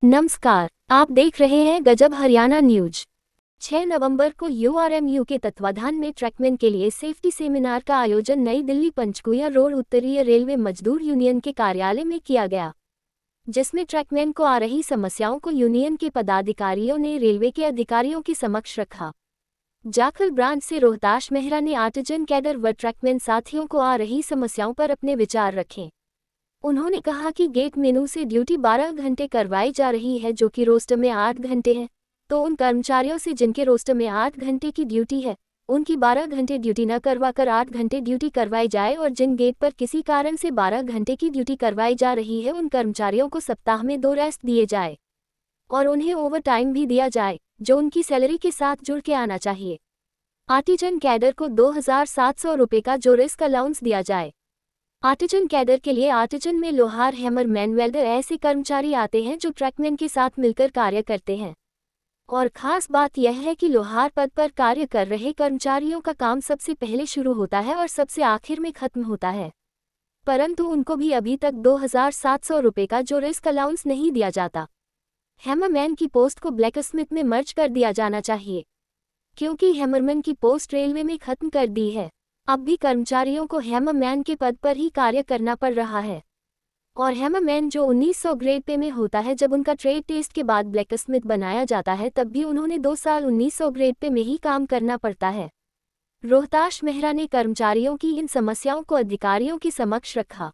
नमस्कार, आप देख रहे हैं गजब हरियाणा न्यूज। 6 नवंबर को यूआरएमयू के तत्वाधान में ट्रैकमैन के लिए सेफ्टी सेमिनार का आयोजन नई दिल्ली पंचकुला रोड उत्तरीय रेलवे मजदूर यूनियन के कार्यालय में किया गया, जिसमें ट्रैकमैन को आ रही समस्याओं को यूनियन के पदाधिकारियों ने रेलवे के अधिकारियों के समक्ष रखा। जाखल ब्रांच से रोहताश मेहरा ने आर्टिजन कैडर व ट्रैकमैन साथियों को आ रही समस्याओं पर अपने विचार रखे। उन्होंने कहा कि गेट मेनू से ड्यूटी 12 घंटे करवाई जा रही है, जो कि रोस्टर में 8 घंटे है, तो उन कर्मचारियों से जिनके रोस्टर में 8 घंटे की ड्यूटी है, उनकी 12 घंटे ड्यूटी न करवाकर 8 घंटे ड्यूटी करवाई जाए, और जिन गेट पर किसी कारण से 12 घंटे की ड्यूटी करवाई जा रही है, उन कर्मचारियों को सप्ताह में 2 रेस्ट दिए जाए और उन्हें ओवर टाइम भी दिया जाए, जो उनकी सैलरी के साथ जुड़ के आना चाहिए। आर्टिजन कैडर को 2700 रुपये का जो रिस्क अलाउंस दिया जाए। आर्टिजन कैडर के लिए आर्टिजन में लोहार, हैमरमैन, वेल्डर ऐसे कर्मचारी आते हैं जो ट्रैकमैन के साथ मिलकर कार्य करते हैं। और खास बात यह है कि लोहार पद पर कार्य कर रहे कर्मचारियों का काम सबसे पहले शुरू होता है और सबसे आखिर में खत्म होता है, परंतु उनको भी अभी तक 2700 रुपये का जो रिस्क अलाउंस नहीं दिया जाता। हैमरमैन की पोस्ट को ब्लैकस्मिथ में मर्ज कर दिया जाना चाहिए, क्योंकि हैमरमैन की पोस्ट रेलवे में खत्म कर दी है। अब भी कर्मचारियों को हैमरमैन के पद पर ही कार्य करना पड़ रहा है, और हैमरमैन जो 1900 ग्रेड पे में होता है, जब उनका ट्रेड टेस्ट के बाद ब्लैकस्मिथ बनाया जाता है, तब भी उन्होंने 2 साल 1900 ग्रेड पे में ही काम करना पड़ता है। रोहताश मेहरा ने कर्मचारियों की इन समस्याओं को अधिकारियों के समक्ष रखा।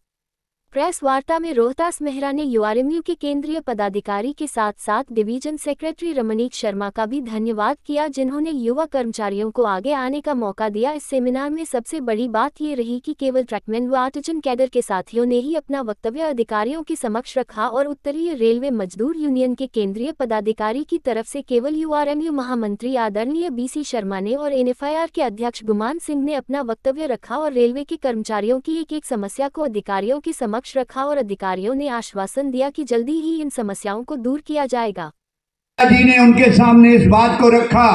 प्रेस वार्ता में रोहतास मेहरा ने यूआरएमयू के केंद्रीय पदाधिकारी के साथ साथ डिवीजन सेक्रेटरी रमनीक शर्मा का भी धन्यवाद किया, जिन्होंने युवा कर्मचारियों को आगे आने का मौका दिया। इस सेमिनार में सबसे बड़ी बात ये रही कि केवल ट्रैकमैन व आर्टिजन कैडर के साथियों ने ही अपना वक्तव्य अधिकारियों के समक्ष रखा, और उत्तरीय रेलवे मजदूर यूनियन के केंद्रीय पदाधिकारी की तरफ से केवल यूआरएमयू महामंत्री आदरणीय बीसी शर्मा ने और एनएफआईआर के अध्यक्ष गुमान सिंह ने अपना वक्तव्य रखा, और रेलवे के कर्मचारियों की एक समस्या को अधिकारियों के समक्ष रखा, और अधिकारियों ने आश्वासन दिया कि जल्दी ही इन समस्याओं को दूर किया जाएगा। जी ने उनके सामने इस बात को रखा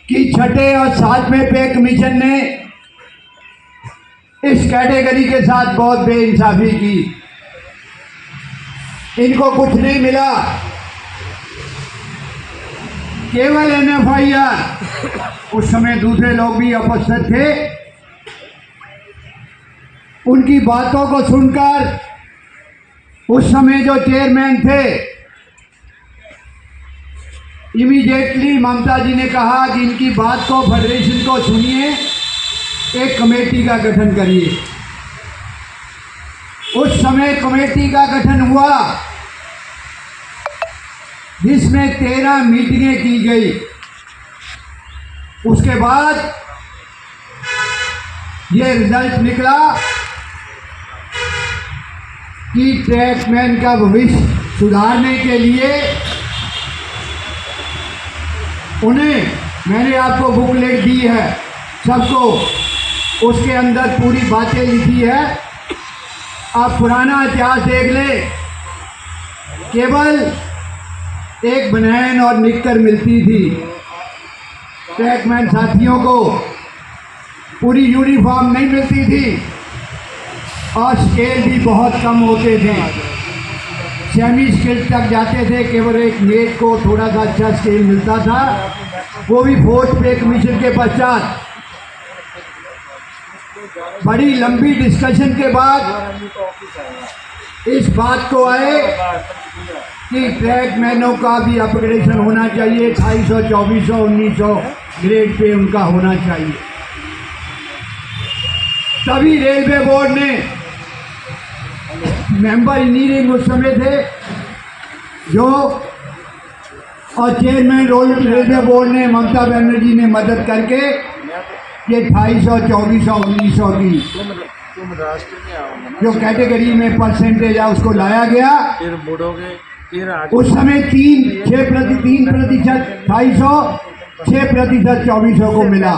कि छठे और 7वें पे कमीशन ने इस कैटेगरी के साथ बहुत बेइंसाफी की। इनको कुछ नहीं मिला, केवल एनएफआईआर। उस समय दूसरे लोग भी उपस्थित थे। उनकी बातों को सुनकर उस समय जो चेयरमैन थे, इमीडिएटली ममता जी ने कहा कि इनकी बात को, फेडरेशन को सुनिए, एक कमेटी का गठन करिए। उस समय कमेटी का गठन हुआ, जिसमें 13 मीटिंगें की गई। उसके बाद ये रिजल्ट निकला कि ट्रैकमैन का भविष्य सुधारने के लिए उन्हें, मैंने आपको बुकलेट दी है सबको, उसके अंदर पूरी बातें लिखी है। आप पुराना इतिहास देख ले, केवल एक बनैन और निक्कर मिलती थी ट्रैकमैन साथियों को, पूरी यूनिफॉर्म नहीं मिलती थी, और स्केल भी बहुत कम होते थे। सेमी स्केल तक जाते थे, केवल एक मेट को थोड़ा सा अच्छा स्केल मिलता था, वो भी 4th पे कमीशन के पश्चात। बड़ी लंबी डिस्कशन के बाद इस बात को आए कि ट्रैकमैनों का भी अपग्रेडेशन होना चाहिए, 2800, 2400, 1900 ग्रेड पे उनका होना चाहिए। तभी रेलवे बोर्ड ने, मेंबर इंजीनियरिंग उस समय थे जो, और चेयरमैन रेलवे बोर्ड ने, ममता बनर्जी ने मदद करके ये 2800, 2400, 1900 की जो कैटेगरी में परसेंटेज है उसको लाया गया। उस समय 3% 2800, 6% 2400 को मिला।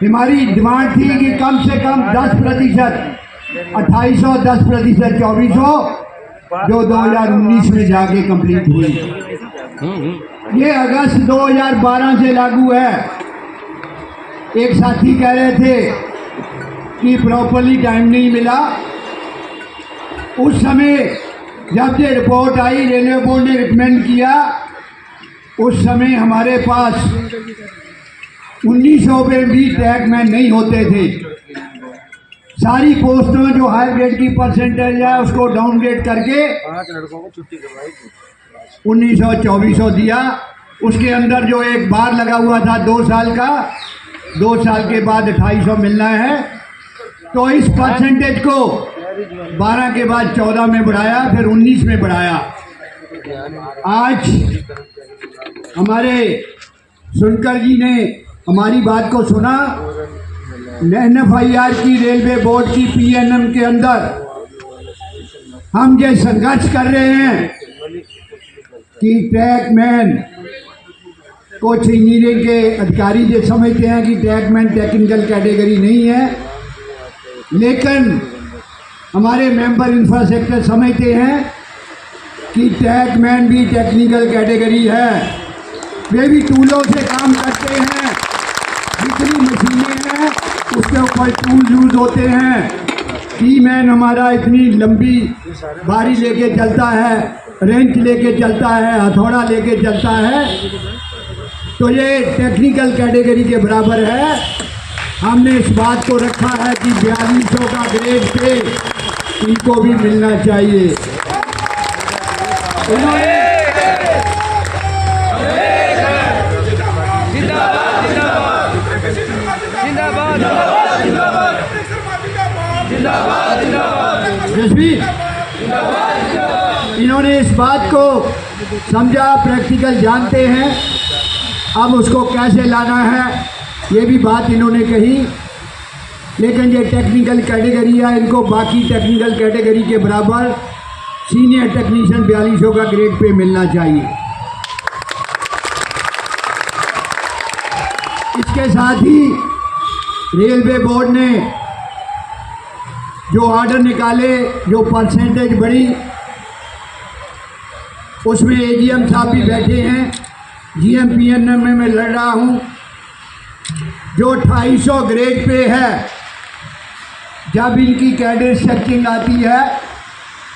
हमारी डिमांड थी कि कम से कम 10% 2800, 10% 2400, जो 2019 में जाके कंप्लीट हुई। ये अगस्त 2012 से लागू है। एक साथी कह रहे थे कि प्रॉपरली टाइम नहीं मिला। उस समय जब ये रिपोर्ट आई, रेलवे बोर्ड ने रिकमेंड किया, उस समय हमारे पास 1900 पे भी ट्रैकमैन नहीं होते थे। सारी पोस्टों जो हाई ग्रेड की परसेंटेज है उसको डाउनग्रेड करके 1900-2400 दिया। उसके अंदर जो एक बार लगा हुआ था 2 साल का, 2 साल के बाद 2800 मिलना है। तो इस परसेंटेज को 12 के बाद 14 में बढ़ाया, फिर 19 में बढ़ाया। आज हमारे सुनकर जी ने हमारी बात को सुना। NFIR की रेलवे बोर्ड की PNM के अंदर हम ये संघर्ष कर रहे हैं कि ट्रैकमैन कुछ इंजीनियरिंग के अधिकारी ये समझते हैं कि ट्रैकमैन टेक्निकल कैटेगरी नहीं है, लेकिन हमारे मेंबर इंफ्रास्ट्रक्चर समझते हैं कि ट्रैकमैन भी टेक्निकल कैटेगरी है। वे भी टूलों से काम करते हैं, जितनी मशीनें हैं उसके ऊपर टूल यूज होते हैं। कीमैन हमारा इतनी लंबी बारी लेके चलता है, रेंच लेके चलता है, हथौड़ा लेके चलता है, तो ये टेक्निकल कैटेगरी के बराबर है। हमने इस बात को रखा है कि 4200 का ग्रेड पे इनको भी मिलना चाहिए। जसवीर, इन्होंने इस बात को समझा, प्रैक्टिकल जानते हैं, अब उसको कैसे लाना है ये भी बात इन्होंने कही। लेकिन ये टेक्निकल कैटेगरी है, इनको बाकी टेक्निकल कैटेगरी के बराबर सीनियर टेक्नीशियन 4200 का ग्रेड पे मिलना चाहिए। इसके साथ ही रेलवे बोर्ड ने जो ऑर्डर निकाले, जो परसेंटेज बढ़ी, उसमें AGM साहब भी बैठे हैं। GM PNM में मैं लड़ रहा हूँ। जो 2800 ग्रेड पे है, जब इनकी कैडर स्ट्रक्चरिंग आती है,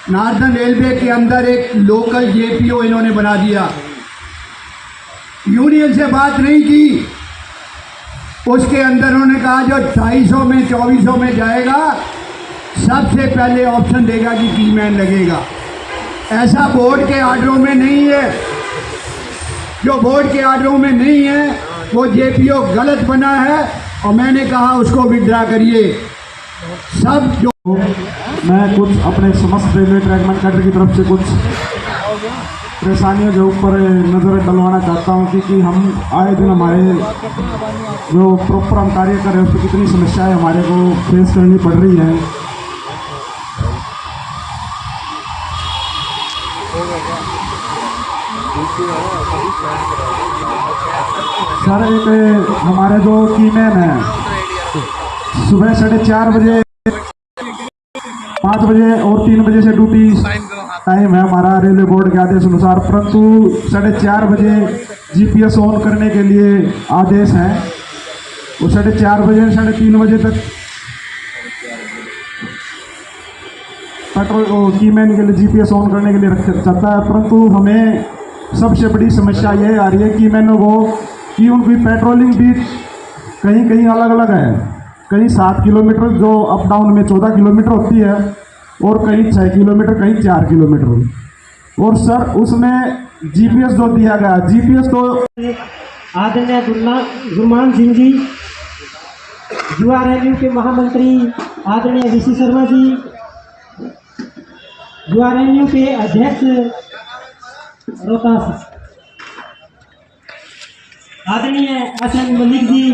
नॉर्दर्न रेलवे के अंदर एक लोकल JPO इन्होंने बना दिया। यूनियन से बात नहीं की, उसके अंदर उन्होंने कहा जो 250 में 2400 में जाएगा सबसे पहले ऑप्शन देगा कि कीमैन लगेगा। ऐसा बोर्ड के ऑर्डरों में नहीं है। जो बोर्ड के ऑर्डरों में नहीं है वो JPO गलत बना है और मैंने कहा उसको विड्रा करिए। सब जो मैं कुछ अपने समस्त रेलवे ट्रैकमैन कैडर की तरफ से कुछ परेशानियों के ऊपर नज़र डलवाना चाहता हूं, क्योंकि हम आए दिन हमारे जो प्रॉपर हम कार्य कर रहे हैं उसमें कितनी समस्याएं हमारे को फेस करनी पड़ रही हैं। सर, एक हमारे जो कीमैन है सुबह 4:30 बजे, 5 बजे और 3 बजे से ड्यूटी टाइम है हमारा रेलवे बोर्ड के आदेश अनुसार, परंतु 4:30 बजे GPS ऑन करने के लिए आदेश है और 4:30 बजे 3:30 बजे तक पेट्रोल कीमैन के लिए GPS ऑन करने के लिए रख जाता है। परंतु हमें सबसे बड़ी समस्या यह आ रही है कीमैनों को कि उनकी पेट्रोलिंग भी कहीं कहीं अलग अलग है। कहीं 7 किलोमीटर जो अप डाउन में 14 किलोमीटर होती है और कहीं 6 किलोमीटर, कहीं 4 किलोमीटर। और सर उसमें GPS जो दिया गया, GPS तो आदरणीय गुरमान सिंह जी, URMU के महामंत्री आदरणीय VC शर्मा जी, URMU के अध्यक्ष रोहतास आदरणीय SN मलिक जी,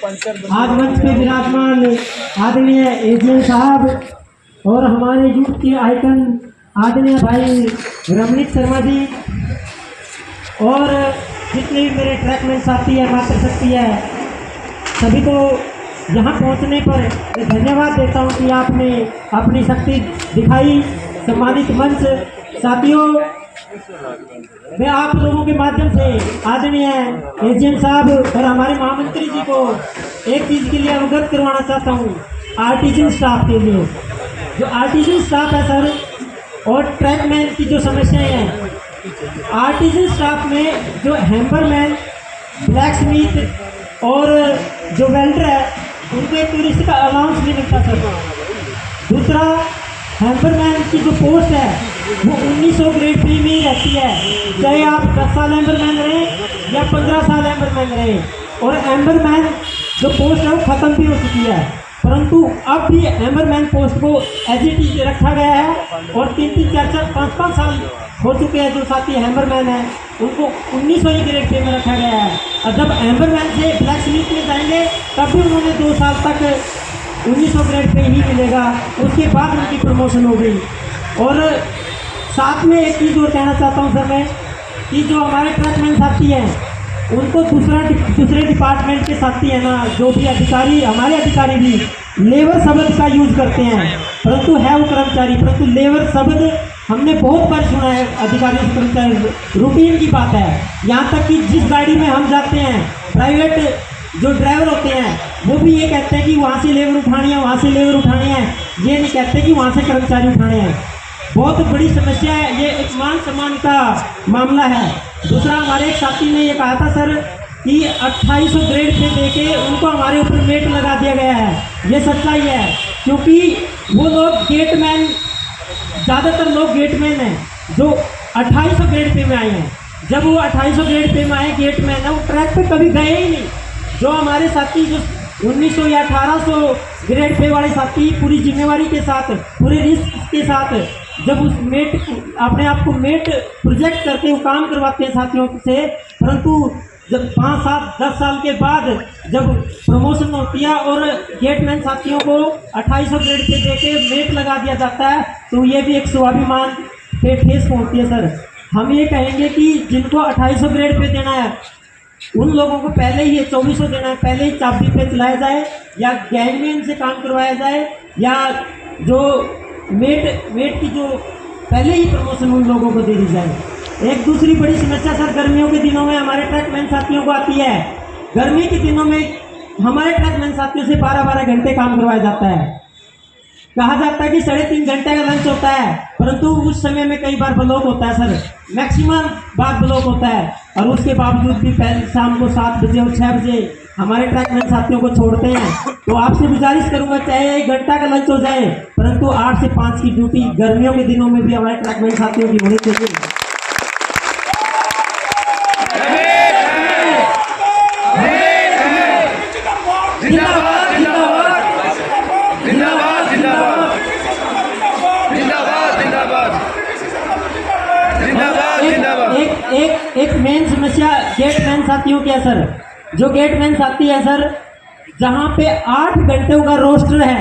आज मंच पे विराजमान आदरणीय AGM साहब और हमारे यूथ के आइकन आदरणीय भाई रमणीक शर्मा जी और जितने भी मेरे ट्रैकमैन साथी है, मात्र शक्ति है, सभी को यहाँ पहुँचने पर मैं धन्यवाद देता हूँ कि आपने अपनी शक्ति दिखाई। सम्मानित मंच साथियों, मैं आप लोगों के माध्यम से आदरणीय AGM साहब और हमारे महामंत्री जी को एक चीज़ के लिए अवगत करवाना चाहता हूँ। आर्टिजन स्टाफ के लिए, जो आर्टिजन स्टाफ है सर, और ट्रैकमैन की जो समस्याएं हैं, आर्टिजन स्टाफ में जो हैम्परमैन, ब्लैक स्मिथ और जो वेल्डर है उनको एक टूरिस्ट का अलाउंस नहीं मिलता सर। दूसरा, हैम्परमैन की जो पोस्ट है वो 1900 ग्रेड पे में ही रहती है, चाहे आप 10 साल हैम्परमैन रहें या 15 साल हैम्परमैन रहें। और हैम्परमैन जो पोस्ट है वो ख़त्म भी हो चुकी है, परंतु अब भी हैम्परमैन पोस्ट को एज इट इज रखा गया है। और 3-3, 4-4, 5-5 साल हो चुके हैं जो साथी हैम्परमैन हैं उनको 1900 ग्रेड पे में रखा गया है। और जब हैम्परमैन से ब्लैक स्मिथ में जाएंगे तब भी उन्होंने 2 साल तक 1900 ग्रेड पे ही मिलेगा, उसके बाद उनकी प्रमोशन हो गई। और साथ में एक चीज़ और कहना चाहता हूँ सर मैं, कि जो हमारे ट्रकमैन साथी हैं उनको दूसरे डिपार्टमेंट के साथी हैं ना, जो भी अधिकारी, हमारे अधिकारी भी लेबर शब्द का यूज़ करते हैं, परंतु है वो कर्मचारी, परंतु लेबर शब्द हमने बहुत बार सुना है अधिकारियों से कर्मचारी, रूटीन की बात है। यहाँ तक कि जिस गाड़ी में हम जाते हैं, प्राइवेट जो ड्राइवर होते हैं वो भी ये कहते हैं कि वहाँ से लेबर उठानी है, वहाँ से लेबर उठानी है, ये नहीं कहते कि वहाँ से कर्मचारी उठाने हैं। बहुत बड़ी समस्या है, ये एक मान सम्मान का मामला है। दूसरा, हमारे एक साथी ने ये कहा था सर कि 2800 ग्रेड पे देके उनको हमारे ऊपर मेट लगा दिया गया है। ये सच्चाई है, क्योंकि वो लोग गेटमैन, ज़्यादातर लोग गेटमैन हैं जो 2800 ग्रेड पे में आए हैं। जब वो 2800 ग्रेड पे में आए गेटमैन है, वो ट्रैक पे कभी गए ही नहीं। जो हमारे साथी जो 1900 या 1800 ग्रेड पे वाले साथी पूरी जिम्मेवारी के साथ, पूरे रिस्क के साथ जब उस मेट, अपने आप को मेट प्रोजेक्ट करके वो काम करवाते हैं साथियों से, परंतु जब 5, 7, 10 साल के बाद जब प्रमोशन होती है और गेटमैन साथियों को 2800 ग्रेड पे देके मेट लगा दिया जाता है, तो ये भी एक स्वाभिमान पे ठेस पहुँचती है सर। हम ये कहेंगे कि जिनको 2800 ग्रेड पे देना है उन लोगों को पहले ही 2400 देना है, पहले ही चाबी पे चलाया जाए, या गैंगमैन से काम करवाया जाए, या जो मेट की जो पहले ही प्रमोशन उन लोगों को दे दी जाए। एक दूसरी बड़ी समस्या सर गर्मियों के दिनों में हमारे ट्रकमैन साथियों को आती है। गर्मी के दिनों में हमारे ट्रकमैन साथियों से 12-12 घंटे काम करवाया जाता है। कहा जाता है कि 3.5 घंटे का लंच होता है, परंतु उस समय में कई बार ब्लॉक होता है सर, मैक्सिमम बार ब्लॉक होता है, और उसके बावजूद भी पहले शाम को 7 बजे और 6 बजे हमारे ट्रकमैन साथियों को छोड़ते हैं। तो आपसे गुजारिश करूंगा, चाहे 1 घंटा का लंच हो जाए, परंतु 8 से 5 की ड्यूटी गर्मियों के दिनों में भी हमारे ट्रकमैन साथियों की होनी चाहिए। एक मेन समस्या गेटमैन साथियों की है सर। जो गेटमैन साथी है सर, जहाँ पे 8 घंटे का रोस्टर है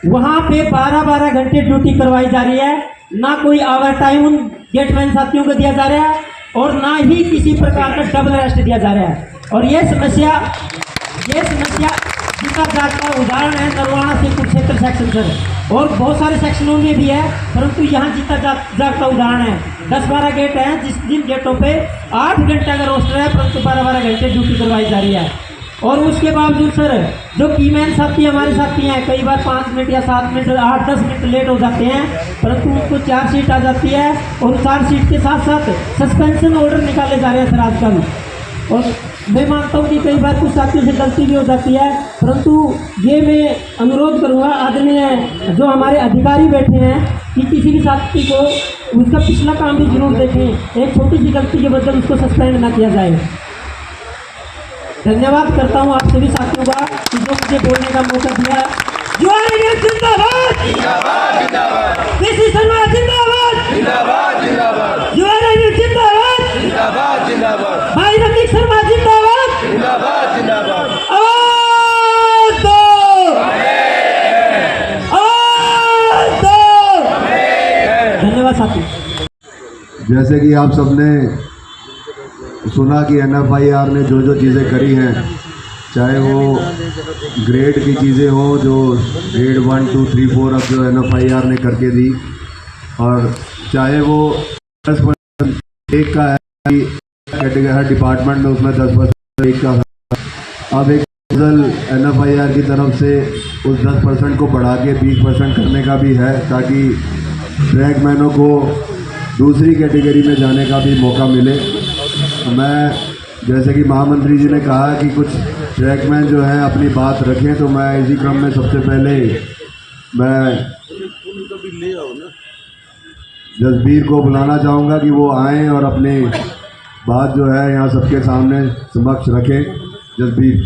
वहाँ पे 12-12 घंटे ड्यूटी करवाई जा रही है। ना कोई ओवर टाइम उन गेटमैन साथियों को दिया जा रहा है और ना ही किसी प्रकार का डबल रेस्ट दिया जा रहा है। और ये समस्या जिसका जागता उदाहरण है नरवाना से कुरुक्षेत्र सेक्शन सर, और बहुत सारे सेक्शनों में भी है, परंतु यहाँ जितना जागता उदाहरण है। 10-12 गेट हैं, जिन गेटों पे 8 घंटे का रोस्टर है, परंतु 12-12 घंटे ड्यूटी करवाई जा रही है। और उसके बावजूद सर जो कीमैन साथी हमारे साथी हैं, कई बार 5 मिनट या 7 मिनट 8-10 मिनट लेट हो जाते हैं, परंतु उनको चार्जशीट आ जाती है, और चार्जशीट के साथ साथ सस्पेंशन ऑर्डर निकाले जा रहे हैं सर आजकल। और मैं मानता हूँ कि कई बार कुछ साथियों से गलती भी हो जाती है, परंतु ये मैं अनुरोध करूँगा आदरणीय जो हमारे अधिकारी बैठे हैं कि किसी भी साथी को उसका पिछला काम भी जरूर देखें, एक छोटी सी गलती के बदल उसको सस्पेंड ना किया जाए। धन्यवाद करता हूँ आप सभी साथियों का कि जो मुझे बोलने का मौका दिया। जिंदाबाद, शर्मा जिंदाबाद, जिंदाबाद, भाई रफीक शर्मा जिंदाबाद, धन्यवाद साथी। जैसे कि आप सबने सुना कि NFIR ने जो जो चीज़ें करी हैं, चाहे वो ग्रेड की चीज़ें हो, जो ग्रेड 1, 2, 3, 4 अब जो NFIR ने करके दी, और चाहे वो 10% एक का है कैटेगरी हर डिपार्टमेंट में, उसमें 10% एक का था। अब एक NFIR की तरफ से उस 10% को बढ़ा के 20% करने का भी है, ताकि ट्रैकमैनों को दूसरी कैटेगरी में जाने का भी मौका मिले। तो मैं, जैसे कि महामंत्री जी ने कहा कि कुछ ट्रैकमैन जो हैं अपनी बात रखें, तो मैं इसी क्रम में सबसे पहले मैं जसबीर को बुलाना चाहूँगा कि वो आएँ और अपनी बात जो है यहाँ सबके सामने समक्ष रखें। जसबीर।